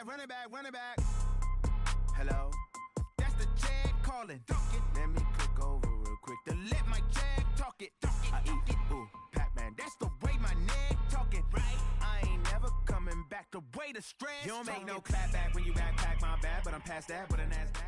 run it back. Hello, that's the Chad calling. Let me click over real quick to let my Chad talk it. I eat, ooh, Pac-Man, that's the way my neck talking. Right, I ain't never coming back the way the stress. You don't make no clap back when you backpack my bad, but I'm past that with a NASDAQ.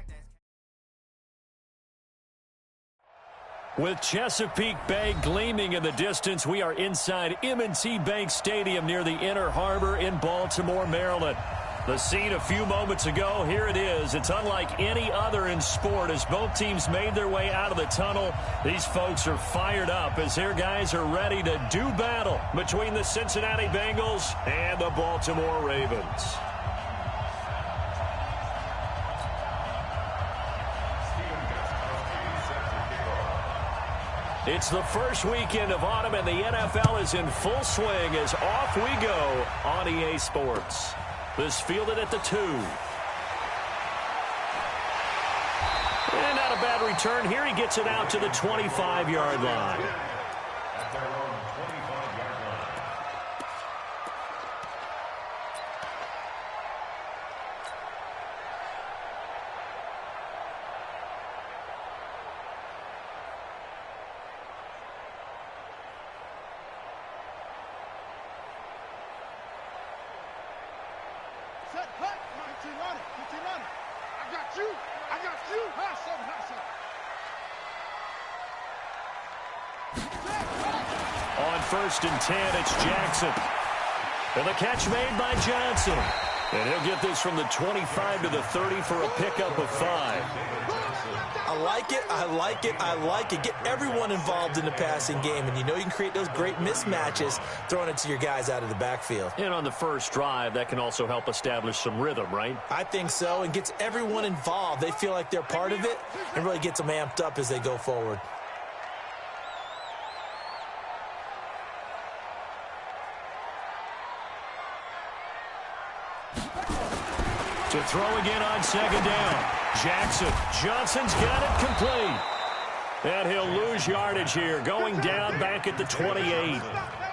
With Chesapeake Bay gleaming in the distance, we are inside M20 Bank Stadium near the Inner Harbor in Baltimore, Maryland. The scene a few moments ago, here it is. It's unlike any other in sport as both teams made their way out of the tunnel. These folks are fired up as their guys are ready to do battle between the Cincinnati Bengals and the Baltimore Ravens. It's the first weekend of autumn, and the NFL is in full swing as off we go on EA Sports. This fielded at the 2. And not a bad return here. He gets it out to the 25-yard line. On 1st and 10, it's Jackson. And the catch made by Johnson. And he'll get this from the 25 to the 30 for a pickup of 5. I like it, I like it, I like it. Get everyone involved in the passing game, and you know you can create those great mismatches throwing it to your guys out of the backfield. And on the first drive, that can also help establish some rhythm, right? I think so, and gets everyone involved. They feel like they're part of it, and really gets them amped up as they go forward. To throw again on 2nd down. Jackson. Johnson's got it complete. And he'll lose yardage here, going down back at the 28.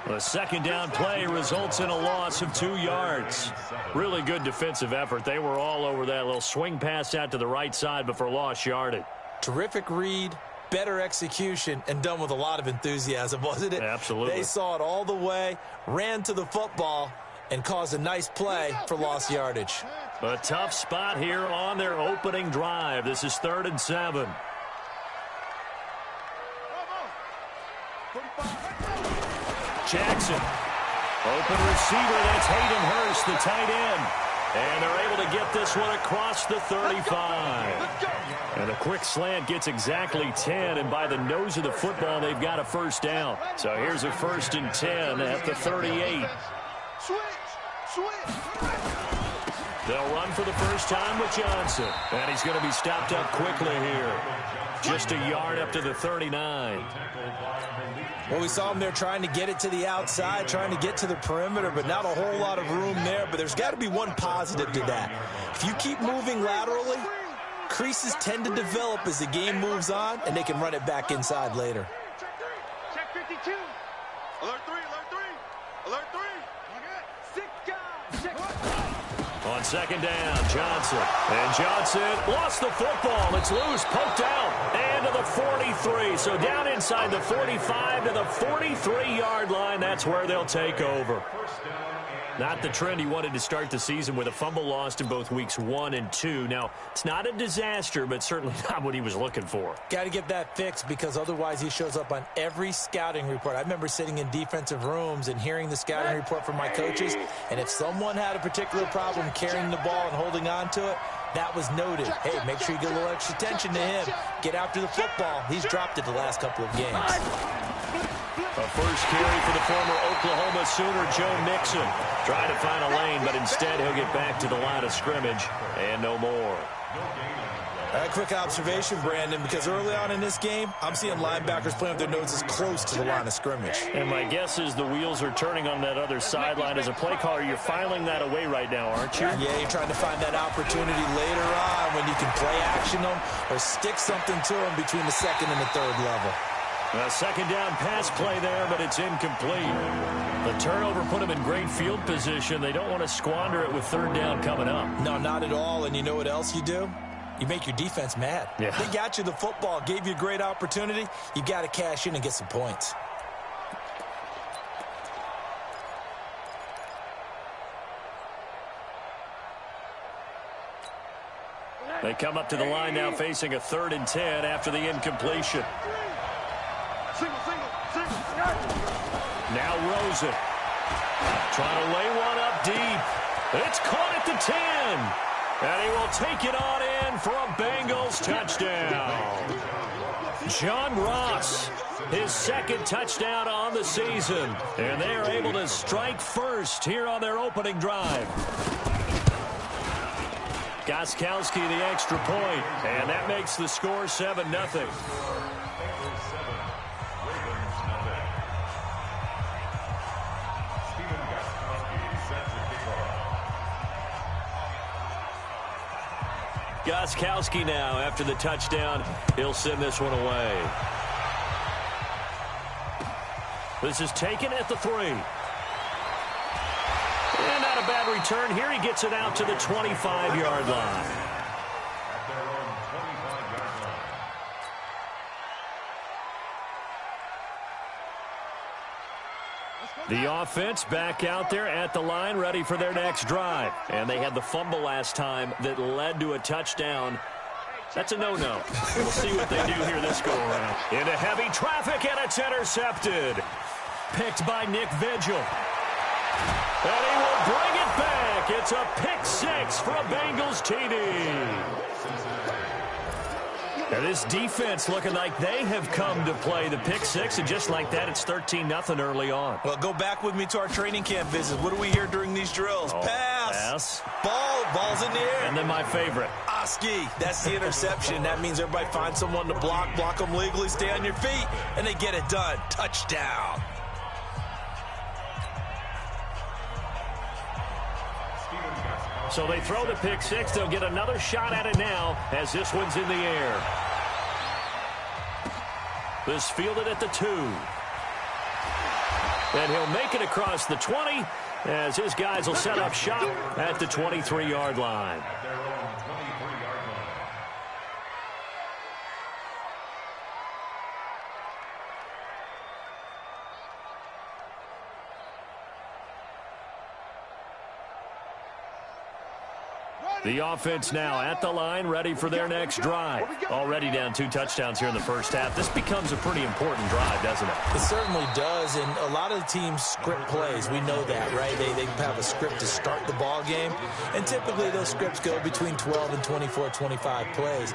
The 2nd down play results in a loss of 2 yards. Really good defensive effort. They were all over that little swing pass out to the right side before lost yardage. Terrific read, better execution, and done with a lot of enthusiasm, wasn't it? Absolutely. They saw it all the way, ran to the football, and caused a nice play for lost yardage. A tough spot here on their opening drive. This is 3rd and 7. Jackson. Open receiver. That's Hayden Hurst, the tight end. And they're able to get this one across the 35. And a quick slant gets exactly 10. And by the nose of the football, they've got a 1st down. So here's a 1st and 10 at the 38. They'll run for the first time with Johnson. And he's going to be stopped up quickly here. Just a yard up to the 39. Well, we saw him there trying to get it to the outside, trying to get to the perimeter, but not a whole lot of room there. But there's got to be one positive to that. If you keep moving laterally, creases tend to develop as the game moves on, and they can run it back inside later. Check 52. Alert 3, alert 3. Alert 3. On 2nd down, Johnson. And Johnson lost the football. It's loose, poked out, and to the 43. So down inside the 45 to the 43-yard line. That's where they'll take over. Not the trend he wanted to start the season with a fumble lost in both weeks 1 and 2. Now, it's not a disaster, but certainly not what he was looking for. Got to get that fixed because otherwise he shows up on every scouting report. I remember sitting in defensive rooms and hearing the scouting report from my coaches, and if someone had a particular problem carrying the ball and holding on to it, that was noted. Hey, make sure you get a little extra attention to him. Get after the football. He's dropped it the last couple of games. A first carry for the former Oklahoma Sooner, Joe Mixon. Trying to find a lane, but instead he'll get back to the line of scrimmage and no more. A quick observation, Brandon, because early on in this game, I'm seeing linebackers playing with their noses close to the line of scrimmage. And my guess is the wheels are turning on that other sideline. As a play caller, you're filing that away right now, aren't you? Yeah, you're trying to find that opportunity later on when you can play action them or stick something to them between the 2nd and the 3rd level. A second down pass play there, but it's incomplete. The turnover put them in great field position. They don't want to squander it with third down coming up. No, not at all. And you know what else you do? You make your defense mad. Yeah. They got you the football, gave you a great opportunity. You got to cash in and get some points. They come up to the line now facing a 3rd and 10 after the incompletion. Now Rosen trying to lay one up deep. It's caught at the 10. And he will take it on in for a Bengals touchdown. John Ross, his 2nd touchdown on the season. And they are able to strike first here on their opening drive. Gostkowski the extra point, and that makes the score 7-0. Gostkowski now, after the touchdown, he'll send this one away. This is taken at the 3. And not a bad return here. He gets it out to the 25-yard line. The offense back out there at the line, ready for their next drive. And they had the fumble last time that led to a touchdown. That's a no-no. We'll see what they do here this go-around. Into heavy traffic, and it's intercepted. Picked by Nick Vigil. And he will bring it back. It's a pick 6 for a Bengals TD. Now this defense looking like they have come to play the pick 6, and just like that, it's 13-0 early on. Well, go back with me to our training camp visit. What do we hear during these drills? Pass. Ball's in the air. And then my favorite. Oski, that's the interception. That means everybody finds someone to block them legally, stay on your feet, and they get it done. Touchdown. So they throw the pick 6. They'll get another shot at it now as this one's in the air. This fielded at the 2. And he'll make it across the 20 as his guys will set up shop at the 23-yard line. The offense now at the line, ready for their next drive. Already down 2 touchdowns here in the first half. This becomes a pretty important drive, doesn't it? It certainly does, and a lot of the teams script plays. We know that, right? They have a script to start the ball game, and typically those scripts go between 12 and 24, 25 plays.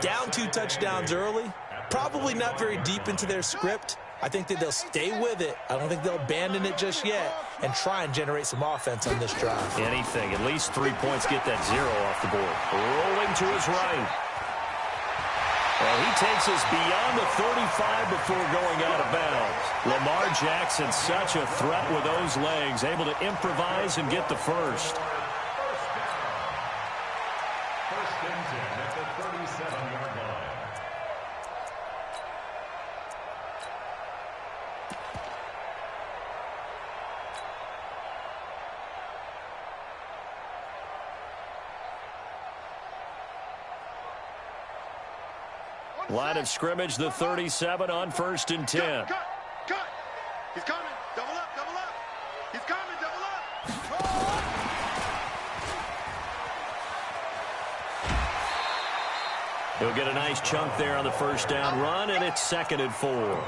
Down 2 touchdowns early, probably not very deep into their script. I think that they'll stay with it. I don't think they'll abandon it just yet and try and generate some offense on this drive. Anything. At least 3 points, get that 0 off the board. Rolling to his right. Well, he takes us beyond the 35 before going out of bounds. Lamar Jackson, such a threat with those legs, able to improvise and get the first. First and 10 at the 37-yard line. Line of scrimmage, the 37 on 1st and 10. Cut. He's coming. Double up. He's coming, double up. He'll get a nice chunk there on the first down run, and it's 2nd and 4.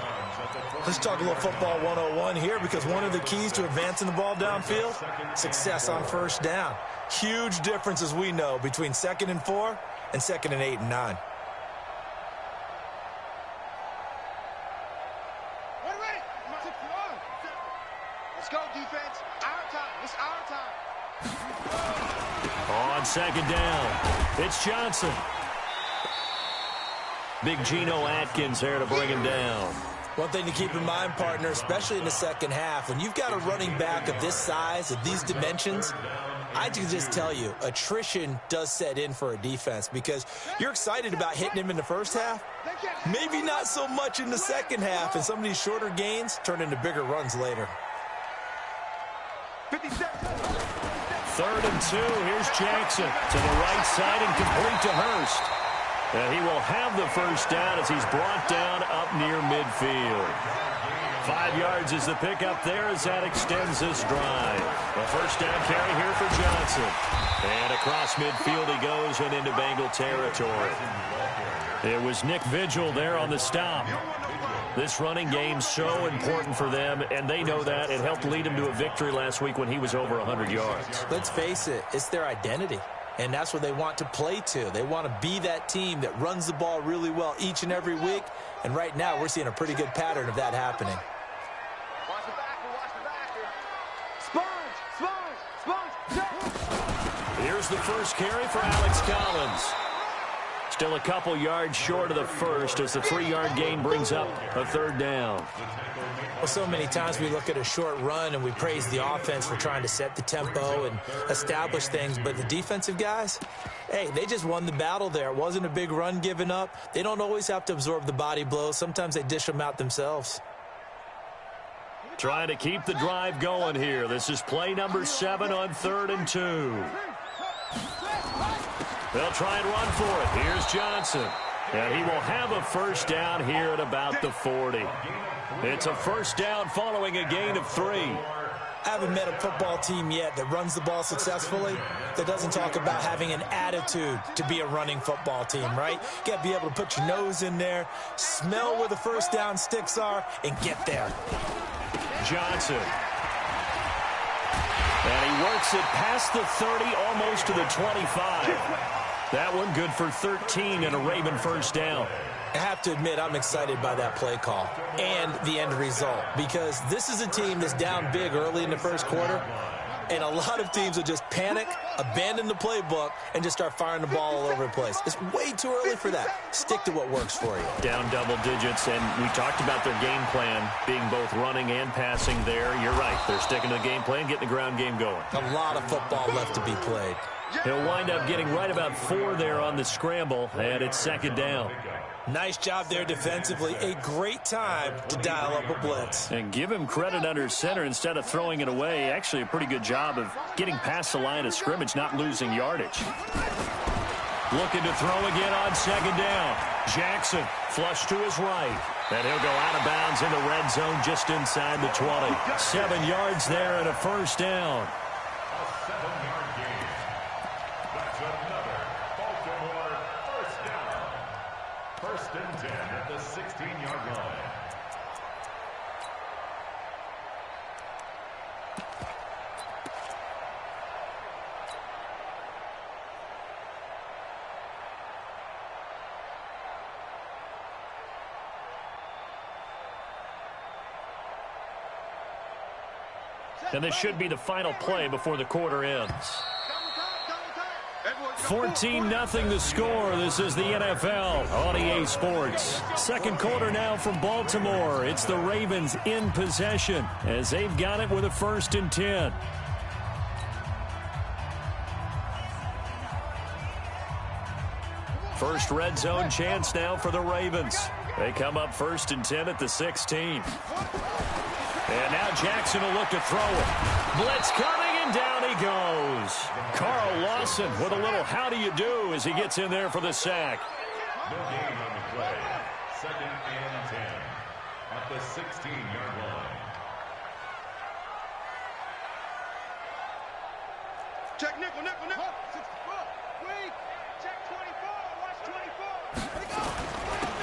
Let's talk a little football 101 here, because one of the keys to advancing the ball downfield, success on first down. Huge difference, as we know, between 2nd and 4 and 2nd and 8 and 9. Let's go, defense. Our time. It's our time. On 2nd down, it's Johnson. Big Geno Atkins there to bring him down. One thing to keep in mind, partner, especially in the second half, when you've got a running back of this size, of these dimensions, I can just tell you, attrition does set in for a defense because you're excited about hitting him in the first half, maybe not so much in the second half, and some of these shorter gains turn into bigger runs later. 3rd and 2. Here's Jackson to the right side and complete to Hurst. And he will have the first down as he's brought down up near midfield. 5 yards is the pickup there as that extends this drive. The first down carry here for Johnson. And across midfield he goes and into Bengal territory. It was Nick Vigil there on the stop. This running game's so important for them, and they know that. It helped lead them to a victory last week when he was over 100 yards. Let's face it, it's their identity. And that's what they want to play to. They want to be that team that runs the ball really well each and every week. And right now, we're seeing a pretty good pattern of that happening. Watch the backer, watch the backer. Sponge. Here's the first carry for Alex Collins. Still a couple yards short of the first as the 3-yard gain brings up a 3rd down. Well, so many times we look at a short run and we praise the offense for trying to set the tempo and establish things, but the defensive guys, hey, they just won the battle there. It wasn't a big run given up. They don't always have to absorb the body blows. Sometimes they dish them out themselves. Trying to keep the drive going here. This is play number 7 on 3rd and 2. They'll try and run for it. Here's Johnson. And he will have a first down here at about the 40. It's a first down following a gain of 3. I haven't met a football team yet that runs the ball successfully that doesn't talk about having an attitude to be a running football team, right? You got to be able to put your nose in there, smell where the first down sticks are, and get there. Johnson. And he works it past the 30, almost to the 25. That one good for 13 and a Raven first down. I have to admit, I'm excited by that play call and the end result because this is a team that's down big early in the first quarter, and a lot of teams will just panic, abandon the playbook, and just start firing the ball all over the place. It's way too early for that. Stick to what works for you. Down double digits, and we talked about their game plan being both running and passing there. You're right. They're sticking to the game plan, getting the ground game going. A lot of football left to be played. He'll wind up getting right about 4 there on the scramble, and it's 2nd down. Nice job there defensively. A great time to dial up a blitz. And give him credit under center instead of throwing it away. Actually, a pretty good job of getting past the line of scrimmage, not losing yardage. Looking to throw again on 2nd down. Jackson flush to his right. And he'll go out of bounds in the red zone just inside the 20. 7 yards there and a first down. A 7-yard gain. That's another Baltimore first down. 1st and 10 at the 16-yard line. And this should be the final play before the quarter ends. 14-0 the score. This is the NFL on EA Sports. Second quarter now from Baltimore. It's the Ravens in possession as they've got it with a 1st and 10. First red zone chance now for the Ravens. They come up 1st and 10 at the 16. And now Jackson will look to throw it. Blitz coming, and down he goes. Carl Lawson with a little how do you do as he gets in there for the sack. No gain on the play. 2nd and 10 at the 16-yard line. Check nickel, nickel, nickel. Wait. Check 24. Watch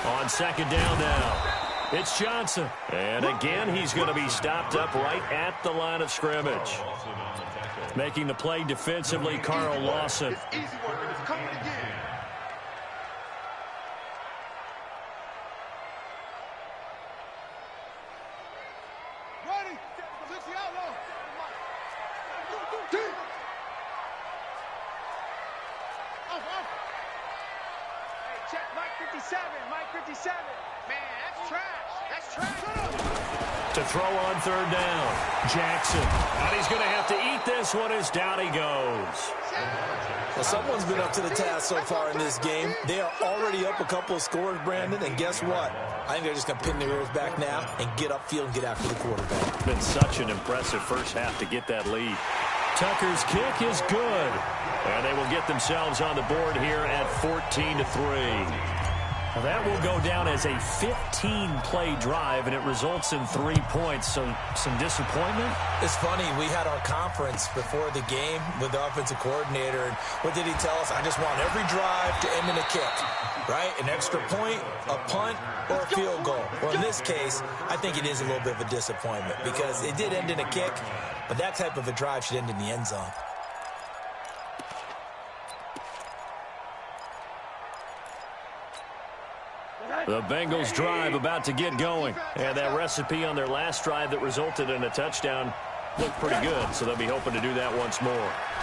24. On 2nd down now. It's Johnson. And again, he's going to be stopped up right at the line of scrimmage. Making the play defensively, Carl Lawson. It's easy work, and it's coming again. Ready? 60 out low. Hey, check Mike. 57, Mike 57. Man, that's trash. That's trash. To throw on third down. Jackson. And he's going to have to eat this one as down he goes. Well, someone's been up to the task so far in this game. They are already up a couple of scores, Brandon, and guess what? I think they're just going to pin their ears back now and get upfield and get after the quarterback. Been such an impressive first half to get that lead. Tucker's kick is good. And they will get themselves on the board here at 14-3. Now that will go down as a 15-play drive, and it results in 3 points. So some disappointment? It's funny. We had our conference before the game with the offensive coordinator, and what did he tell us? I just want every drive to end in a kick, right? An extra point, a punt, or a field goal. Well, in this case, I think it is a little bit of a disappointment because it did end in a kick, but that type of a drive should end in the end zone. The Bengals drive about to get going. And that recipe on their last drive that resulted in a touchdown looked pretty good, so they'll be hoping to do that once more.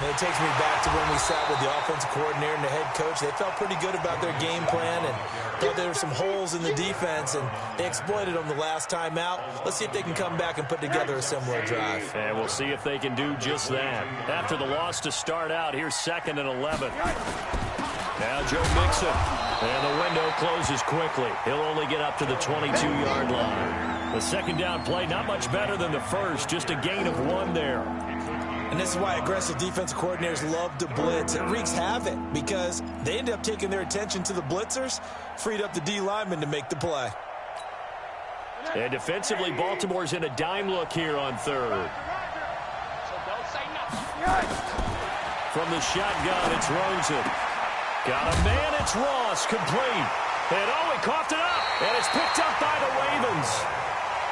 And it takes me back to when we sat with the offensive coordinator and the head coach. They felt pretty good about their game plan and thought there were some holes in the defense, and they exploited them the last time out. Let's see if they can come back and put together a similar drive. And we'll see if they can do just that. After the loss to start out, here's 2nd and 11. Now Joe Mixon. And the window closes quickly. He'll only get up to the 22-yard line. The second down play, not much better than the first, just a gain of 1 there. And this is why aggressive defensive coordinators love to blitz. It wreaks havoc because they end up taking their attention to the blitzers, freed up the D lineman to make the play. And defensively, Baltimore's in a dime look here on third. From the shotgun, it's Rosen. Got a man, it's Ross, complete. And he coughed it up, and it's picked up by the Ravens.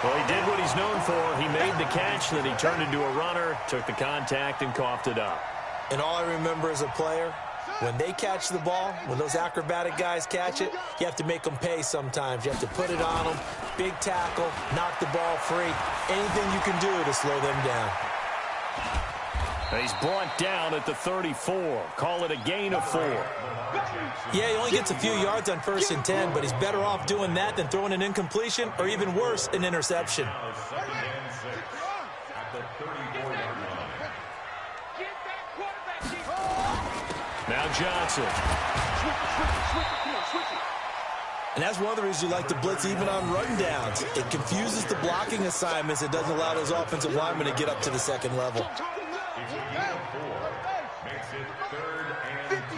Well, he did what he's known for. He made the catch, then he turned into a runner, took the contact, and coughed it up. And all I remember as a player, when they catch the ball, when those acrobatic guys catch it, you have to make them pay sometimes. You have to put it on them, big tackle, knock the ball free, anything you can do to slow them down. And he's brought down at the 34. Call it a gain of 4. Yeah, he only gets a few yards on 1st and 10, but he's better off doing that than throwing an incompletion or even worse, an interception. Now Johnson. And that's one of the reasons you like to blitz even on rundowns. It confuses the blocking assignments. It doesn't allow those offensive linemen to get up to the second level. Makes it 3rd and 2.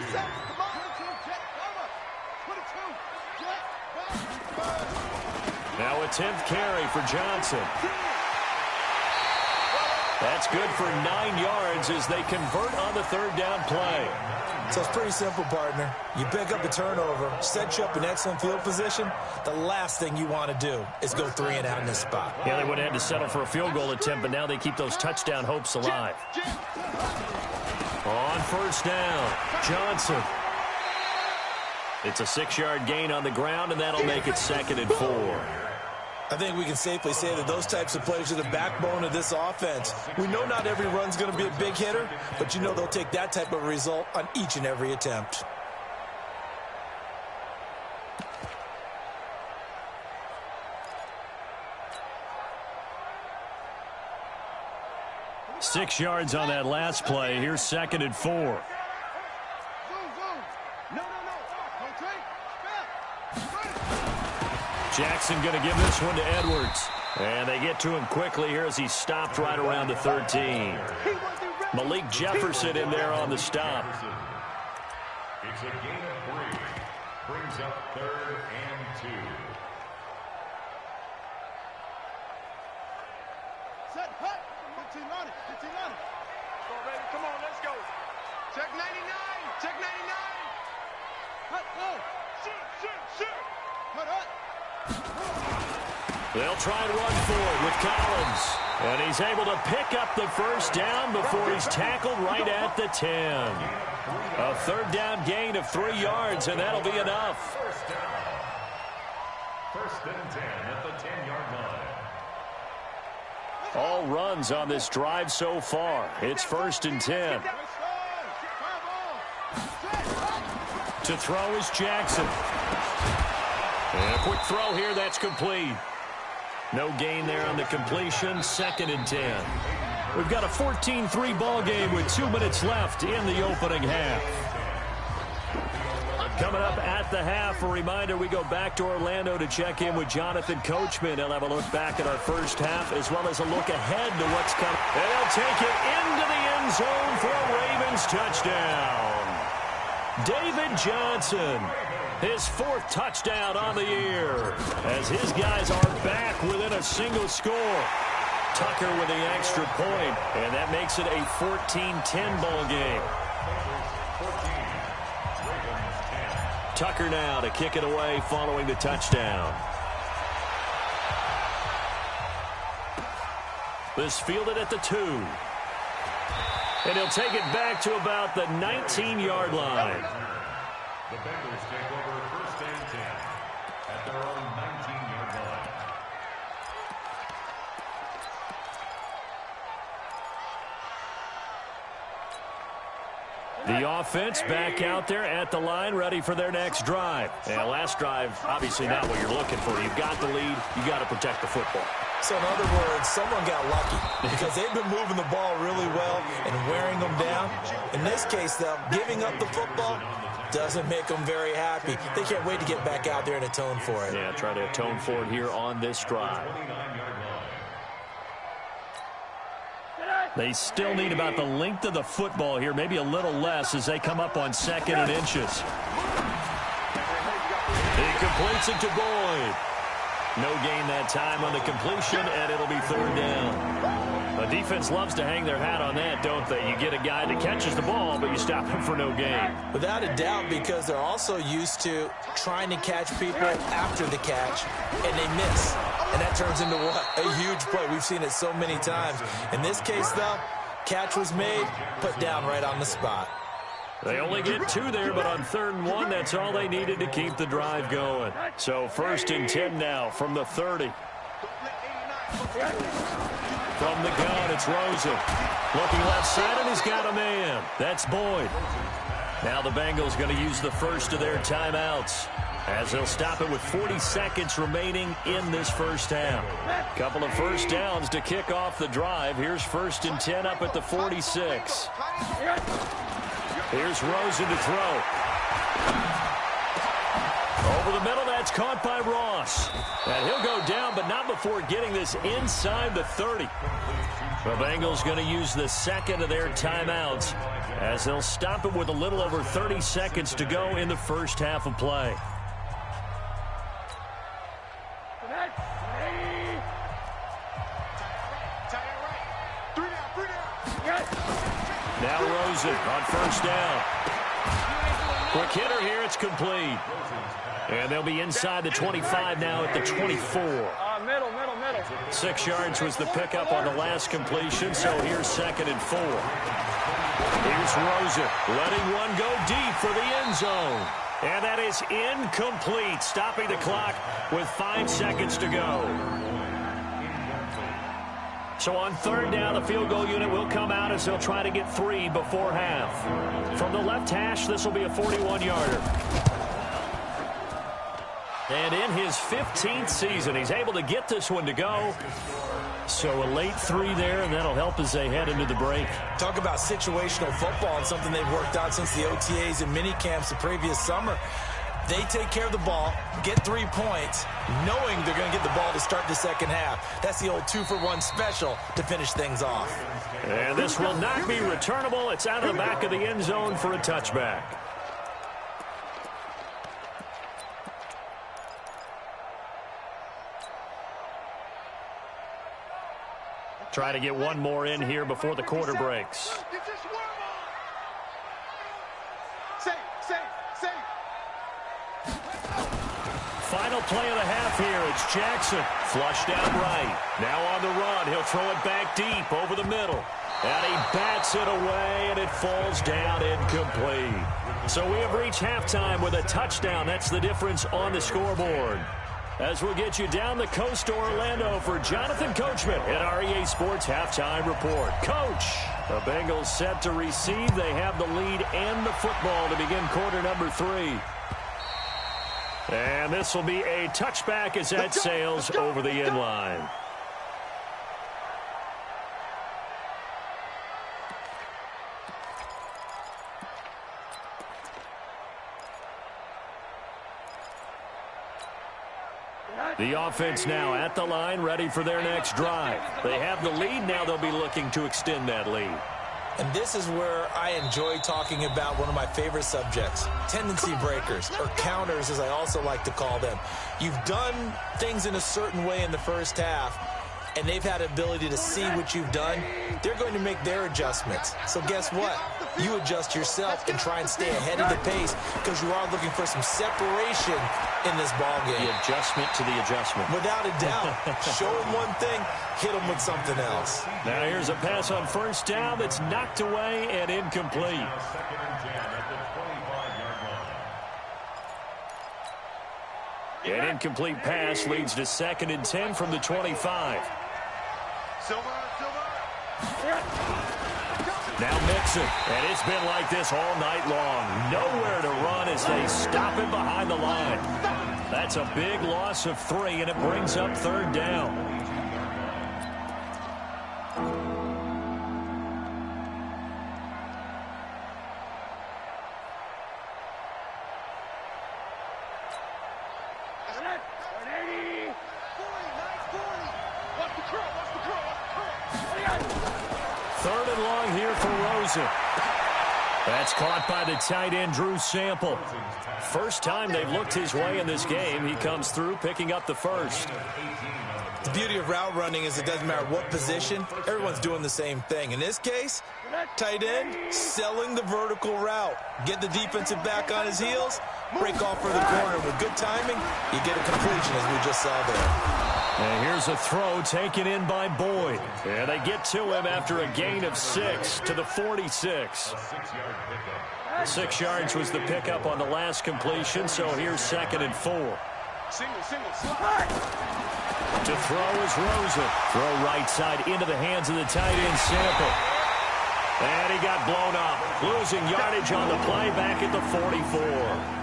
Now a 10th carry for Johnson. That's good for 9 yards as they convert on the 3rd down play. So it's pretty simple, partner. You pick up a turnover, set you up in excellent field position. The last thing you want to do is go 3 and out in this spot. Yeah, they would have had to settle for a field goal attempt, but now they keep those touchdown hopes alive. On 1st down, Johnson. It's a 6-yard gain on the ground, and that'll make it 2nd and 4. I think we can safely say that those types of plays are the backbone of this offense. We know not every run's going to be a big hitter, but you know they'll take that type of result on each and every attempt. Six yards on that last play. Here's 2nd and 4. Jackson going to give this one to Edwards. And they get to him quickly here as he stopped right around the 13. Malik Jefferson in there on the stop. It's a gain of 3. Brings up 3rd and 2. Set, hut. 15 on it. 15 on it. Go, baby. Come on, let's go. Check 99. Check 99. Hut, go. Shoot. Hut, hut. They'll try and run forward with Collins. And he's able to pick up the 1st down before he's tackled right at the 10. A 3rd down gain of 3 yards, and that'll be enough. 1st down. 1st and 10 at the 10-yard line. All runs on this drive so far. It's 1st and 10. To throw is Jackson. quick throw here. That's complete. No gain there on the completion. 2nd and 10. We've got a 14-3 ball game with 2 minutes left in the opening half. Coming up at the half, a reminder, we go back to Orlando to check in with Jonathan Coachman. He'll have a look back at our first half as well as a look ahead to what's coming. And they'll take it into the end zone for a Ravens touchdown. David Johnson, his 4th touchdown on the year as his guys are back within a single score. Tucker with the extra point, and that makes it a 14-10 ball game. Tucker now to kick it away following the touchdown. This fielded at the 2. And he'll take it back to about the 19-yard line. The Bengals take over 1st and 10 at their own 19-yard line. The offense back out there at the line, ready for their next drive. And last drive, obviously not what you're looking for. You've got the lead. You've got to protect the football. So in other words, someone got lucky because they've been moving the ball really well and wearing them down. In this case, though, giving up the football doesn't make them very happy. They can't wait to get back out there and atone for it. Yeah, try to atone for it here on this drive. They still need about the length of the football here, maybe a little less as they come up on 2nd and inches. He completes it to Boyd. No gain that time on the completion, and it'll be 3rd down. The defense loves to hang their hat on that, don't they? You get a guy that catches the ball, but you stop him for no gain. Without a doubt, because they're also used to trying to catch people after the catch, and they miss. And that turns into what? A huge play. We've seen it so many times. In this case, though, catch was made, put down right on the spot. They only get 2 there, but on 3rd and 1, that's all they needed to keep the drive going. So 1st and 10 now from the 30. From the gun, it's Rosen. Looking left side, and he's got a man. That's Boyd. Now the Bengals going to use the first of their timeouts as they'll stop it with 40 seconds remaining in this first half. Couple of first downs to kick off the drive. Here's 1st and 10 up at the 46. Here's Rosen to throw. Over the middle, that's caught by Ross. And he'll go down, but not before getting this inside the 30. The Bengals going to use the 2nd of their timeouts as they'll stop it with a little over 30 seconds to go in the first half of play. Now Rosen on 1st down. Quick hitter here, it's complete. And they'll be inside the 25 now at the 24. Middle. 6 yards was the pickup on the last completion, so here's 2nd and 4. Here's Rosen letting one go deep for the end zone. And that is incomplete, stopping the clock with 5 seconds to go. So on 3rd down, the field goal unit will come out as they'll try to get 3 before half. From the left hash, this will be a 41-yarder. And in his 15th season, he's able to get this one to go. So a late 3 there, and that'll help as they head into the break. Talk about situational football and something they've worked out since the OTAs and mini camps the previous summer. They take care of the ball, get 3 points, knowing they're going to get the ball to start the second half. That's the old 2-for-1 special to finish things off. And this will not be returnable. It's out of the back of the end zone for a touchback. Try to get one more in here before the quarter breaks. Final play of the half here. It's Jackson. Flushed down right. Now on the run. He'll throw it back deep over the middle. And he bats it away, and it falls down incomplete. So we have reached halftime with a touchdown. That's the difference on the scoreboard. As we'll get you down the coast to Orlando for Jonathan Coachman at our EA Sports Halftime Report. Coach, the Bengals set to receive. They have the lead and the football to begin quarter number 3. And this will be a touchback as that sails over the end line. The offense now at the line, ready for their next drive. They have the lead. Now they'll be looking to extend that lead. And this is where I enjoy talking about one of my favorite subjects, tendency breakers, or counters as I also like to call them. You've done things in a certain way in the first half, and they've had ability to see what you've done. They're going to make their adjustments. So guess what? You adjust yourself and try and stay ahead of the pace because you are looking for some separation in this ball game. The adjustment to the adjustment. Without a doubt. Show them one thing, hit them with something else. Now here's a pass on first down that's knocked away and incomplete. An incomplete pass leads to 2nd and 10 from the 25. Now Mixon, and it's been like this all night long. Nowhere to run as they stop him behind the line. That's a big loss of 3, and it brings up 3rd down. That's caught by the tight end, Drew Sample. First time they've looked his way in this game. He comes through, picking up the first. The beauty of route running is it doesn't matter what position. Everyone's doing the same thing. In this case, tight end, selling the vertical route. Get the defensive back on his heels, break off for the corner. With good timing, you get a completion, as we just saw there. And here's a throw taken in by Boyd. And they get to him after a gain of 6 to the 46. 6 yards was the pickup on the last completion, so here's 2nd and 4. To throw is Rosen. Throw right side into the hands of the tight end, Sample. And he got blown up. Losing yardage on the play back at the 44.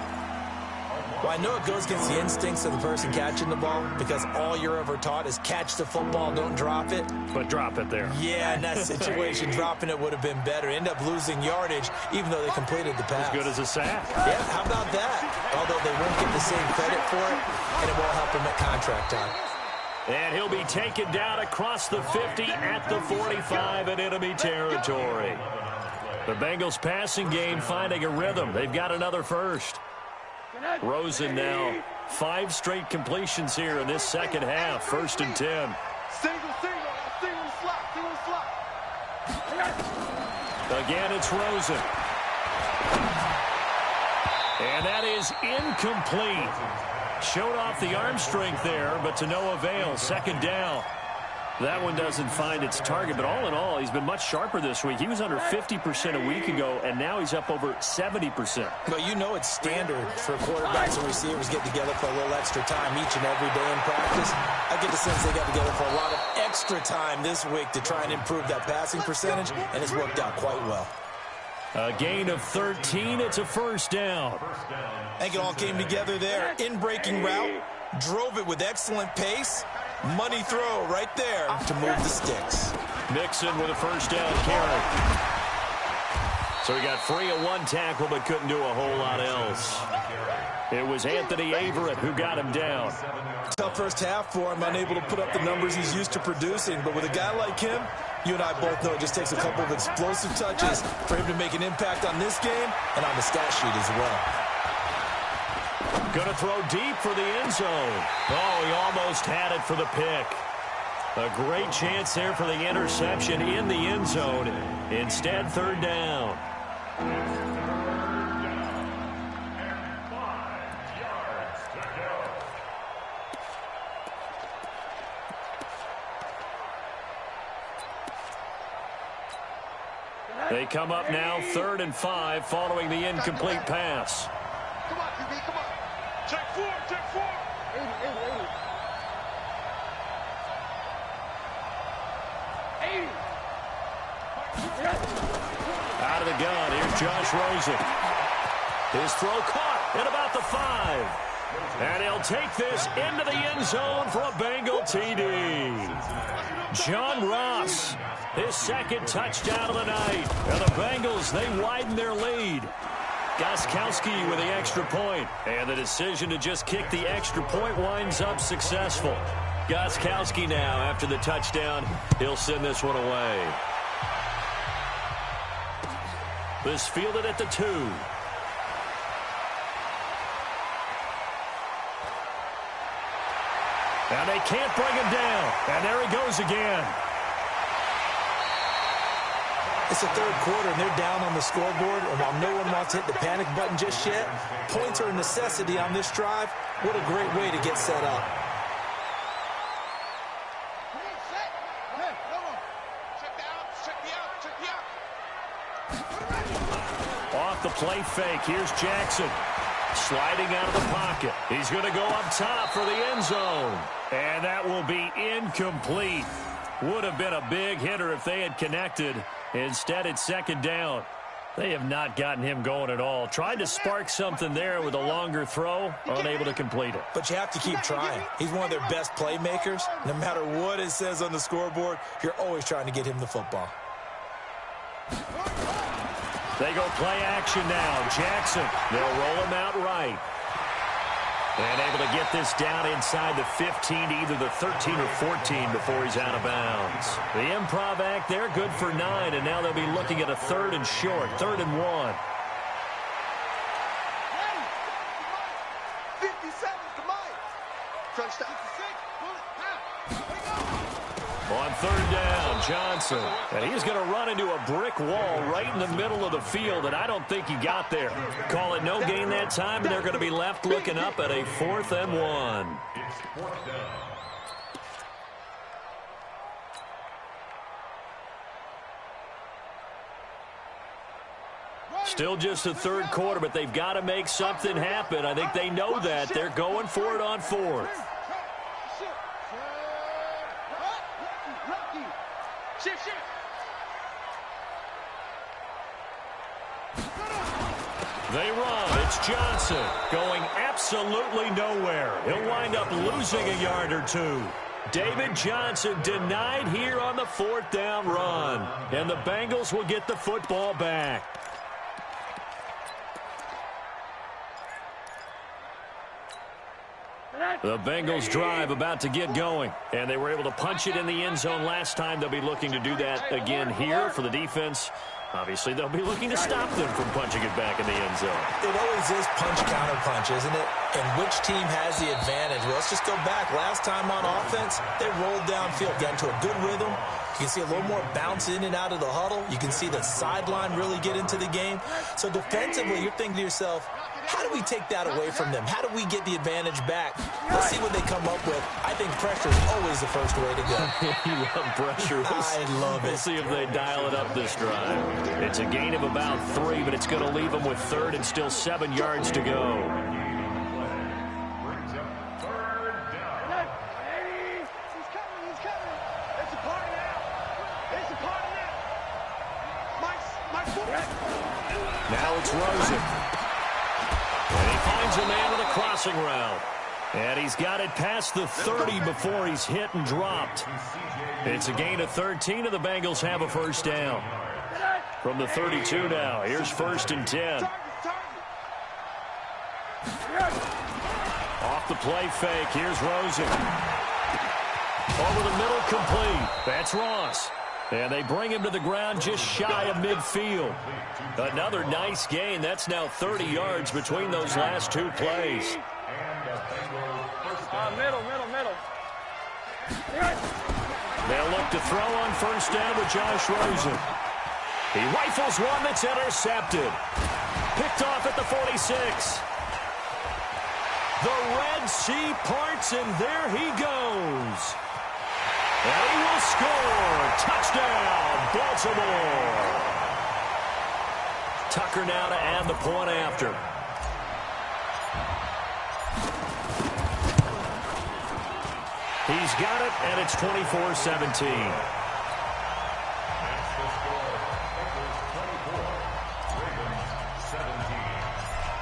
Well, I know it goes against the instincts of the person catching the ball because all you're ever taught is catch the football, don't drop it. But drop it there. Yeah, in that situation, dropping it would have been better. End up losing yardage even though they completed the pass. As good as a sack. Yeah, how about that? Although they won't get the same credit for it, and it won't help them at contract time. And he'll be taken down across the 50 at the 45 in enemy territory. The Bengals passing game finding a rhythm. They've got another first. Rosen now 5 straight completions here in this second half. 1st and 10. Again, it's Rosen. And that is incomplete. Showed off the arm strength there, but to no avail. 2nd down. That one doesn't find its target, but all in all, he's been much sharper this week. He was under 50% a week ago, and now he's up over 70%. Well, you know it's standard for quarterbacks and receivers get together for a little extra time each and every day in practice. I get the sense they got together for a lot of extra time this week to try and improve that passing percentage, and it's worked out quite well. A gain of 13. It's a 1st down. I think it all came together there. In-breaking route, drove it with excellent pace. Money throw right there to move the sticks. Mixon with a 1st down carry. So he got free of 1 tackle but couldn't do a whole lot else. It was Anthony Averett who got him down. Tough first half for him, unable to put up the numbers he's used to producing. But with a guy like him, you and I both know it just takes a couple of explosive touches for him to make an impact on this game and on the stat sheet as well. Going to throw deep for the end zone. Oh, he almost had it for the pick. A great chance there for the interception in the end zone. Instead, 3rd down. They come up now 3rd and 5 following the incomplete pass. Come on, QB, come on. Check 4, check 4. 80. Out of the gun, here's Josh Rosen. His throw caught at about the 5. And he'll take this into the end zone for a Bengal TD. John Ross, his second touchdown of the night. And the Bengals, they widen their lead. Gostkowski with the extra point. And the decision to just kick the extra point winds up successful. Gostkowski now, after the touchdown, he'll send this one away. This fielded at the 2. And they can't bring him down. And there he goes again. It's the third quarter, and they're down on the scoreboard. And while no one wants to hit the panic button just yet, points are a necessity on this drive. What a great way to get set up. Off the play fake, here's Jackson. Sliding out of the pocket. He's going to go up top for the end zone. And that will be incomplete. Would have been a big hitter if they had connected. Instead, it's second down. They have not gotten him going at all. Tried to spark something there with a longer throw. Unable to complete it. But you have to keep trying. He's one of their best playmakers. No matter what it says on the scoreboard, you're always trying to get him the football. They go play action now. Jackson, they'll roll him out right. And able to get this down inside the 15 to either the 13 or 14 before he's out of bounds. The improv act there, good for 9, and now they'll be looking at a 3rd and short, 3rd and 1. 57, come on. Touchdown. On 3rd down, Johnson. And he's going to run into a brick wall right in the middle of the field, and I don't think he got there. Call it no gain that time, and they're going to be left looking up at a 4th and 1. It's 4th down. Still just the third quarter, but they've got to make something happen. I think they know that. They're going for it on 4th. They run. It's Johnson going absolutely nowhere. He'll wind up losing a yard or 2. David Johnson denied here on the 4th down run. And the Bengals will get the football back. The Bengals drive about to get going. And they were able to punch it in the end zone last time. They'll be looking to do that again here for the defense. Obviously, they'll be looking to stop them from punching it back in the end zone. It always is punch-counter-punch, isn't it? And which team has the advantage? Well, let's just go back. Last time on offense, they rolled downfield, got into a good rhythm. You can see a little more bounce in and out of the huddle. You can see the sideline really get into the game. So defensively, you're thinking to yourself, how do we take that away from them? How do we get the advantage back? Let's see what they come up with. I think pressure is always the first way to go. You love pressure. I love it. We'll see if they dial it up this drive. It's a gain of about 3, but it's going to leave them with 3rd and still 7 yards to go. Now it's Rosen. And he finds a man with a crossing route. And he's got it past the 30 before he's hit and dropped. It's a gain of 13, and the Bengals have a 1st down. From the 32 now, here's 1st and 10. Off the play fake, here's Rosen. Over the middle, complete. That's Ross. And they bring him to the ground just shy of midfield. Another nice gain. That's now 30 yards between those last 2 plays. Middle. They'll look to throw on 1st down with Josh Rosen. He rifles one that's intercepted. Picked off at the 46. The Red Sea parts, and there he goes. And he will score. Touchdown, Baltimore. Tucker now to add the point after. He's got it, and it's 24-17.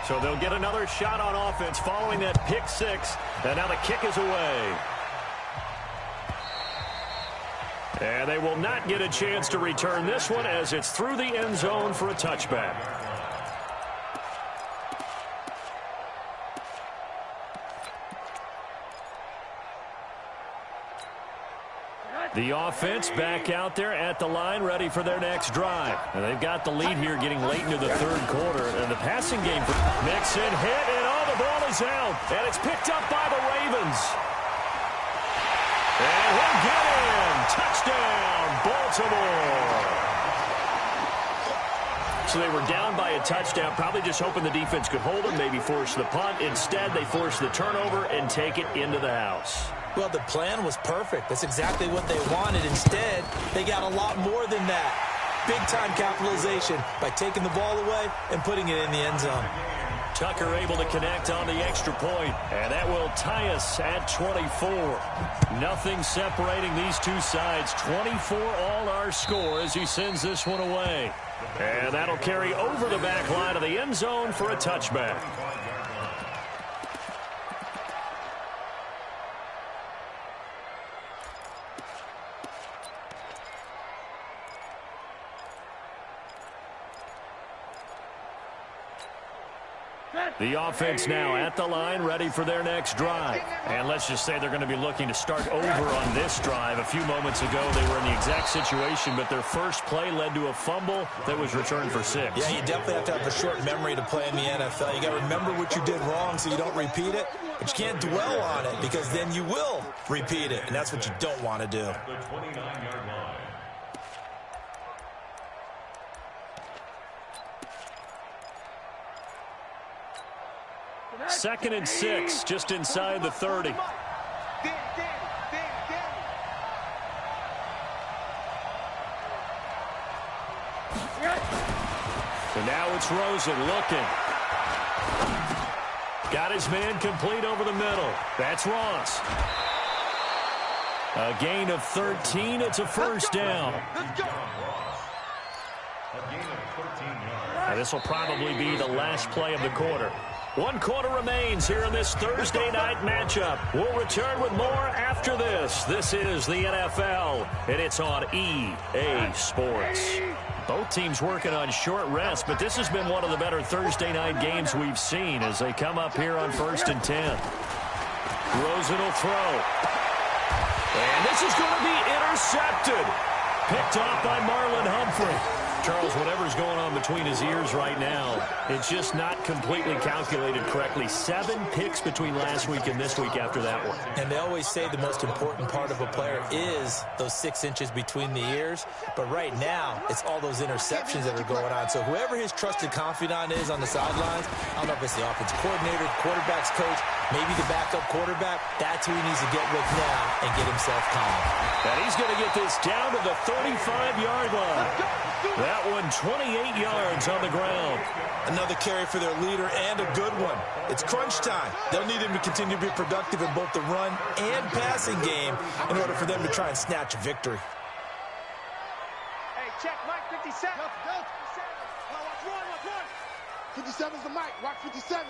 So they'll get another shot on offense following that pick six. And now the kick is away. And they will not get a chance to return this one as it's through the end zone for a touchback. The offense back out there at the line, ready for their next drive. And they've got the lead here getting late into the third quarter. And the passing game for Mixon hit, and the ball is out. And it's picked up by the Ravens. And he'll get in. Touchdown, Baltimore. So they were down by a touchdown, probably just hoping the defense could hold them, maybe force the punt. Instead, they forced the turnover and take it into the house. Well, the plan was perfect. That's exactly what they wanted. Instead, they got a lot more than that. Big-time capitalization by taking the ball away and putting it in the end zone. Tucker able to connect on the extra point, and that will tie us at 24. Nothing separating these two sides. 24 all our score as he sends this one away. And that'll carry over the back line of the end zone for a touchback. The offense now at the line, ready for their next drive. And let's just say they're going to be looking to start over on this drive. A few moments ago, they were in the exact situation, but their first play led to a fumble that was returned for 6. Yeah, you definitely have to have a short memory to play in the NFL. You got to remember what you did wrong so you don't repeat it, but you can't dwell on it because then you will repeat it, and that's what you don't want to do. The 29-yard line. Second and 6, just inside the 30. So now it's Rosen looking. Got his man complete over the middle. That's Ross. A gain of 13. It's a first down. Now, this will probably be the last play of the quarter. 1 quarter remains here in this Thursday night matchup. We'll return with more after this. This is the NFL, and it's on EA Sports. Both teams working on short rest, but this has been one of the better Thursday night games we've seen as they come up here on 1st and 10. Rosen will throw. And this is going to be intercepted. Picked off by Marlon Humphrey. Charles, whatever's going on between his ears right now, it's just not completely calculated correctly. 7 picks between last week and this week after that one. And they always say the most important part of a player is those 6 inches between the ears. But right now, it's all those interceptions that are going on. So whoever his trusted confidant is on the sidelines, I don't know if it's the offensive coordinator, quarterback's coach, maybe the backup quarterback, that's who he needs to get with now and get himself calm. And he's going to get this down to the 35-yard line. That one 28 yards on the ground. Another carry for their leader and a good one. It's crunch time. They'll need him to continue to be productive in both the run and passing game in order for them to try and snatch a victory. Hey, check, Mike 57. Watch one. 57's the mic. Watch 57.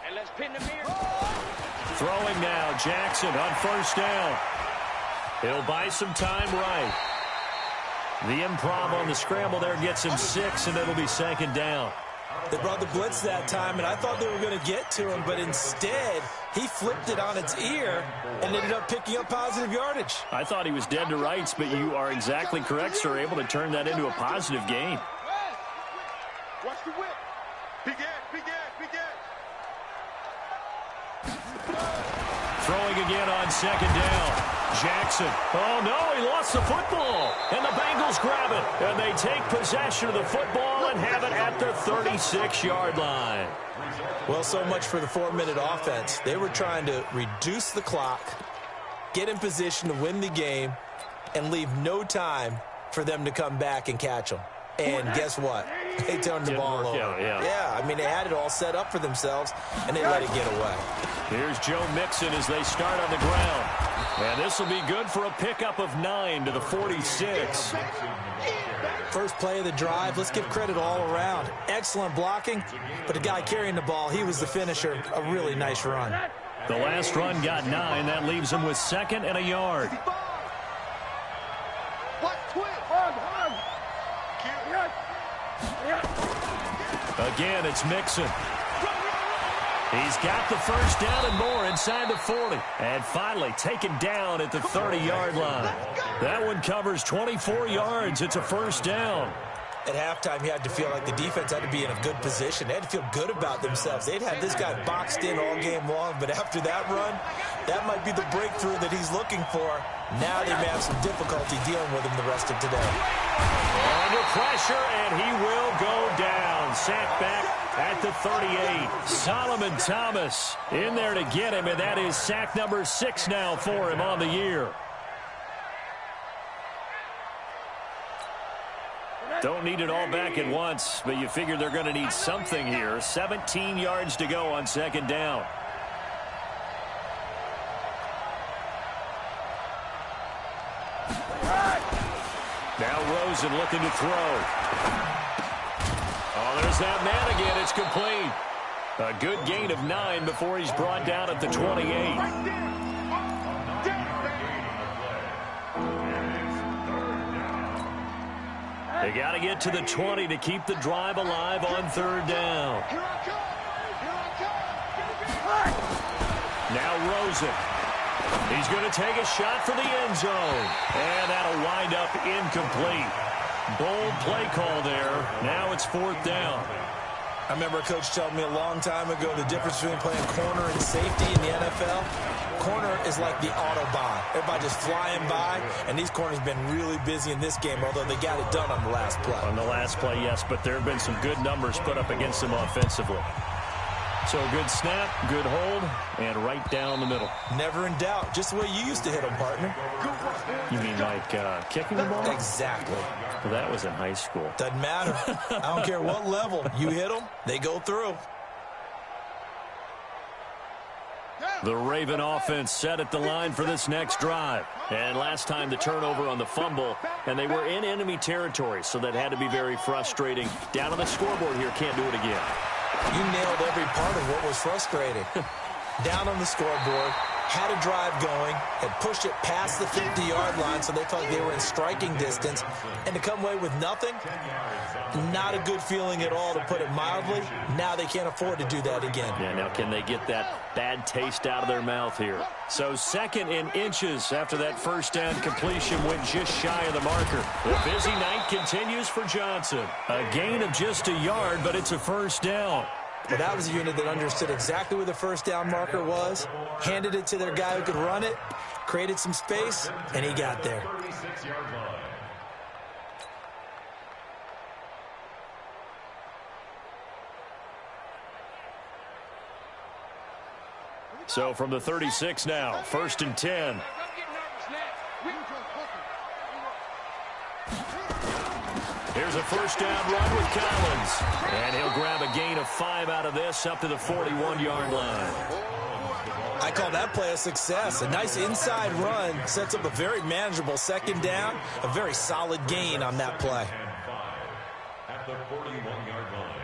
And let's pin the mirror. Throwing now, Jackson on first down. He'll buy some time right. The improv on the scramble there gets him 6, and it'll be 2nd down. They brought the blitz that time, and I thought they were going to get to him, but instead, he flipped it on its ear and ended up picking up positive yardage. I thought he was dead to rights, but you are exactly correct, sir, able to turn that into a positive gain. Watch the whip. Begin. Throwing again on 2nd down. Jackson. Oh, no, he lost the football. And the Bengals grab it. And they take possession of the football and have it at the 36-yard line. Well, so much for the 4-minute offense. They were trying to reduce the clock, get in position to win the game, and leave no time for them to come back and catch them. And guess what? They turned the ball over. Yeah, I mean, they had it all set up for themselves, and they let it get away. Here's Joe Mixon as they start on the ground. And this will be good for a pickup of 9 to the 46. First play of the drive, let's give credit all around. Excellent blocking, but the guy carrying the ball, he was the finisher. A really nice run. The last run got 9. That leaves him with 2nd and a yard. Again, it's Mixon. He's got the first down and more inside the 40. And finally taken down at the 30-yard line. That one covers 24 yards. It's a first down. At halftime, you had to feel like the defense had to be in a good position. They had to feel good about themselves. They'd had this guy boxed in all game long, but after that run, that might be the breakthrough that he's looking for. Now they may have some difficulty dealing with him the rest of today. Under pressure, and he will go down. Sacked back at the 38. Solomon Thomas in there to get him, and that is sack number 6 now for him on the year. Don't need it all back at once, but you figure they're going to need something here. 17 yards to go on 2nd down. Now Rosen looking to throw. Oh, there's that man again. It's complete. A good gain of 9 before he's brought down at the 28. They got to get to the 20 to keep the drive alive on 3rd down. Now Rosen. He's going to take a shot for the end zone. And that'll wind up incomplete. Bold play call there. Now it's 4th down. I remember a coach telling me a long time ago the difference between playing corner and safety in the NFL. Corner is like the Autobahn. Everybody just flying by, and these corners have been really busy in this game, although they got it done on the last play. On the last play, yes, but there have been some good numbers put up against them offensively. So good snap, good hold, and right down the middle. Never in doubt. Just the way you used to hit them, partner. You mean like kicking the ball? Exactly. Well, that was in high school. Doesn't matter. I don't care what level. You hit them, they go through. The Raven offense set at the line for this next drive. And last time the turnover on the fumble, and they were in enemy territory, so that had to be very frustrating. Down on the scoreboard here, can't do it again. You nailed every part of what was frustrating. Down on the scoreboard, had a drive going, had pushed it past the 50-yard line, so they felt like they were in striking distance, and to come away with nothing, not a good feeling at all, to put it mildly. Now they can't afford to do that again. Yeah, now can they get that bad taste out of their mouth here? So 2nd and inches after that first down completion went just shy of the marker. The busy night continues for Johnson. A gain of just a yard, but it's a first down. But that was a unit that understood exactly where the first down marker was, handed it to their guy who could run it, created some space, and he got there. So from the 36 now, 1st and 10. Here's a first down run with Collins. And he'll grab a gain of 5 out of this up to the 41-yard line. I call that play a success. A nice inside run sets up a very manageable 2nd down. A very solid gain on that play. At the 41-yard line.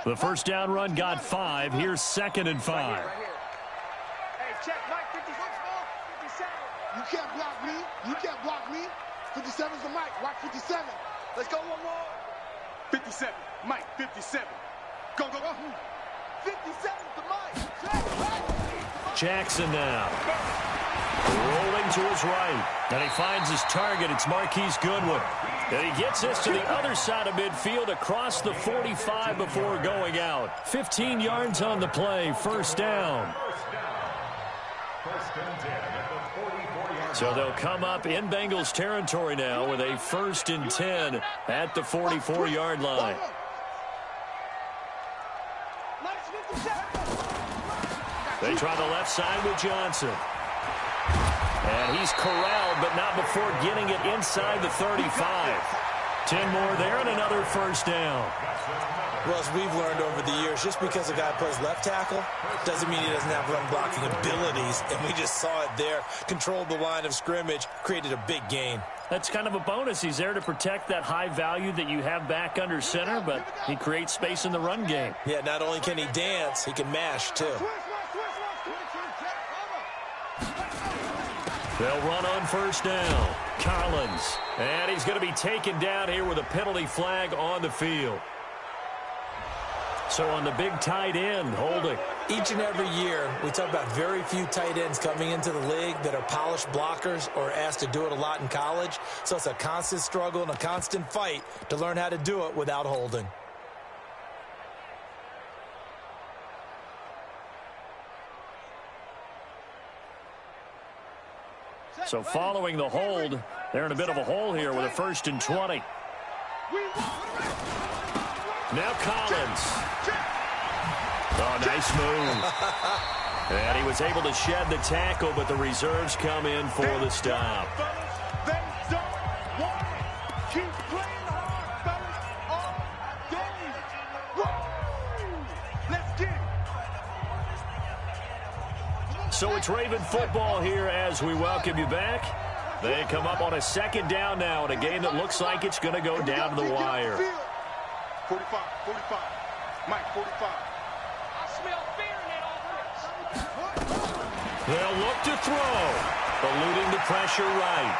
The first down run got 5. Here's 2nd and 5. Hey, check, Mike, 57. You can't block me. You can't block me. 57's the Mike. Watch 57. Let's go one more. 57. Mike, 57. Go, go, go. 57's the Mike. Jackson now. Rolling to his right. And he finds his target. It's Marquise Goodwin. And he gets this to the other side of midfield across the 45 before going out. 15 yards on the play. First down. First and 10 at the 44-yard So they'll come up in Bengals territory now with a 1st and 10 at the 44-yard line. They try the left side with Johnson. And he's corralled, but not before getting it inside the 35. 10 more there and another first down. Well, as we've learned over the years, just because a guy plays left tackle doesn't mean he doesn't have run-blocking abilities, and we just saw it there. Controlled the line of scrimmage, created a big gain. That's kind of a bonus. He's there to protect that high value that you have back under center, but he creates space in the run game. Yeah, not only can he dance, he can mash, too. They'll run on first down. Collins. And he's going to be taken down here with a penalty flag on the field. So on the big tight end, holding. Each and every year, we talk about very few tight ends coming into the league that are polished blockers or asked to do it a lot in college. So it's a constant struggle and a constant fight to learn how to do it without holding. So following the hold, they're in a bit of a hole here with a 1st and 20. Now Collins. Oh, nice move. And he was able to shed the tackle, but the reserves come in for the stop. They don't want it. Keep playing hard, fellas, all day. Woo! Let's get it. So it's Raven football here as we welcome you back. They come up on a 2nd down now in a game that looks like it's going to go down to the wire. 45, 45. Mike, 45. I smell fear in that offense. They'll look to throw. Eluding the pressure right.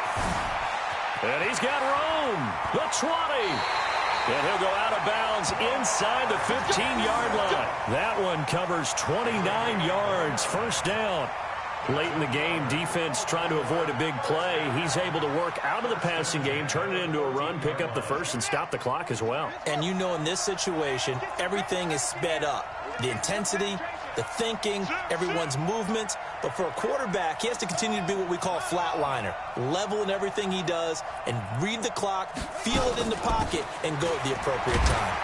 And he's got room. The 20. And he'll go out of bounds inside the 15-yard line. That one covers 29 yards. First down. Late in the game, defense trying to avoid a big play. He's able to work out of the passing game, turn it into a run, pick up the first, and stop the clock as well. And you know in this situation, everything is sped up. The intensity, the thinking, everyone's movements. But for a quarterback, he has to continue to be what we call a flatliner. Level in everything he does and read the clock, feel it in the pocket, and go at the appropriate time.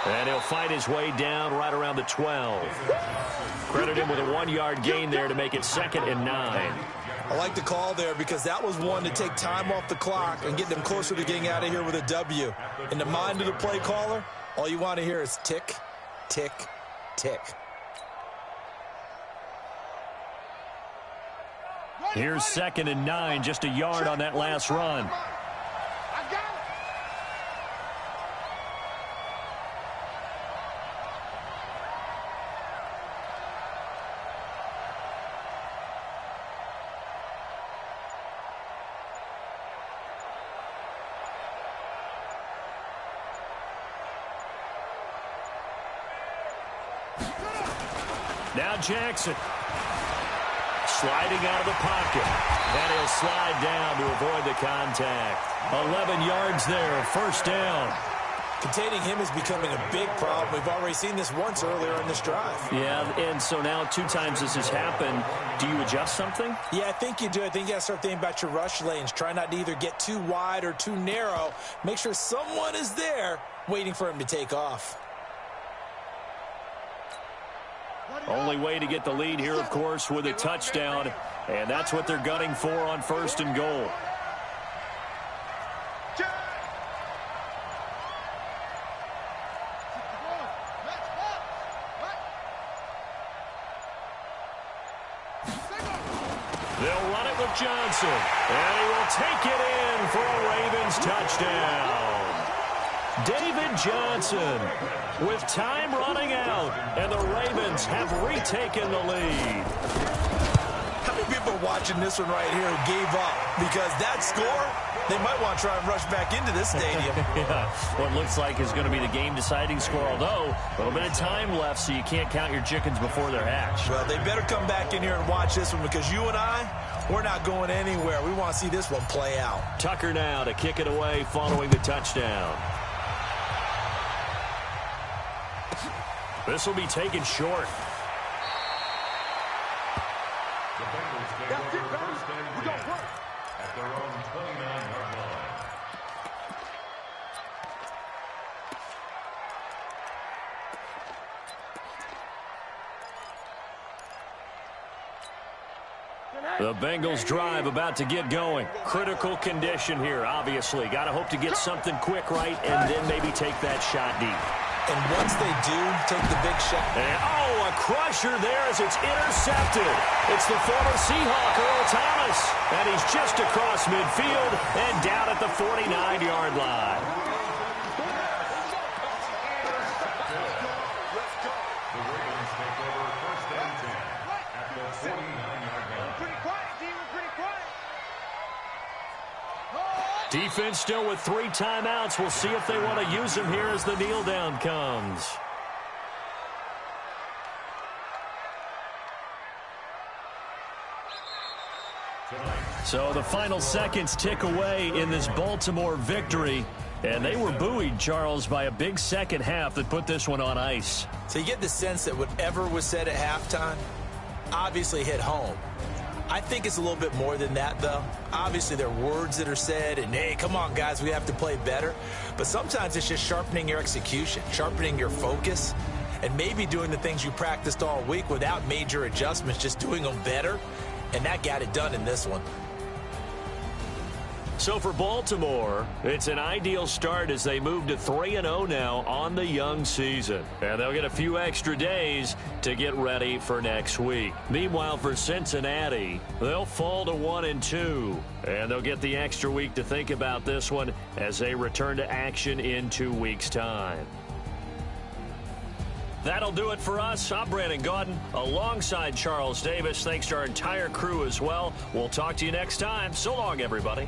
And he'll fight his way down right around the 12. Credit him with a 1-yard gain there to make it 2nd and 9. I like the call there because that was one to take time off the clock and get them closer to getting out of here with a W. In the mind of the play caller, all you want to hear is tick, tick, tick. Here's 2nd and 9, just a yard on that last run. I got it. Now Jackson. Sliding out of the pocket. And he'll slide down to avoid the contact. 11 yards there, first down. Containing him is becoming a big problem. We've already seen this once earlier in this drive. Yeah, and so now 2 times this has happened. Do you adjust something? Yeah, I think you do. I think you got to start thinking about your rush lanes. Try not to either get too wide or too narrow. Make sure someone is there waiting for him to take off. Only way to get the lead here, of course, with a touchdown. And that's what they're gunning for on 1st and goal. They'll run it with Johnson. And he will take it in for a Ravens touchdown. David Johnson with time running out, and the Ravens have retaken the lead. How many people are watching this one right here who gave up? Because that score, they might want to try and rush back into this stadium. Yeah, what looks like is going to be the game-deciding score, although a little bit of time left, so you can't count your chickens before they're hatched. Well, they better come back in here and watch this one because you and I, we're not going anywhere. We want to see this one play out. Tucker now to kick it away following the touchdown. This will be taken short. The Bengals take over 1st and 10 at their own 29-yard line. Can I The Bengals drive about to get going. Critical condition here, obviously. Got to hope to get something quick right and then maybe take that shot deep. And once they do take the big shot. And, a crusher there as it's intercepted. It's the former Seahawk, Earl Thomas. And he's just across midfield and down at the 49-yard line. The Ravens take over first and 10 at the 49-yard line. Pretty quiet, D. We're pretty quiet. Defense still with 3 timeouts. We'll see if they want to use them here as the kneel down comes. So the final seconds tick away in this Baltimore victory. And they were buoyed, Charles, by a big second half that put this one on ice. So you get the sense that whatever was said at halftime obviously hit home. I think it's a little bit more than that, though. Obviously, there are words that are said, and, hey, come on, guys, we have to play better. But sometimes it's just sharpening your execution, sharpening your focus, and maybe doing the things you practiced all week without major adjustments, just doing them better. And that got it done in this one. So for Baltimore, it's an ideal start as they move to 3-0 now on the young season. And they'll get a few extra days to get ready for next week. Meanwhile, for Cincinnati, they'll fall to 1-2. And they'll get the extra week to think about this one as they return to action in 2 weeks' time. That'll do it for us. I'm Brandon Gaudin alongside Charles Davis. Thanks to our entire crew as well. We'll talk to you next time. So long, everybody.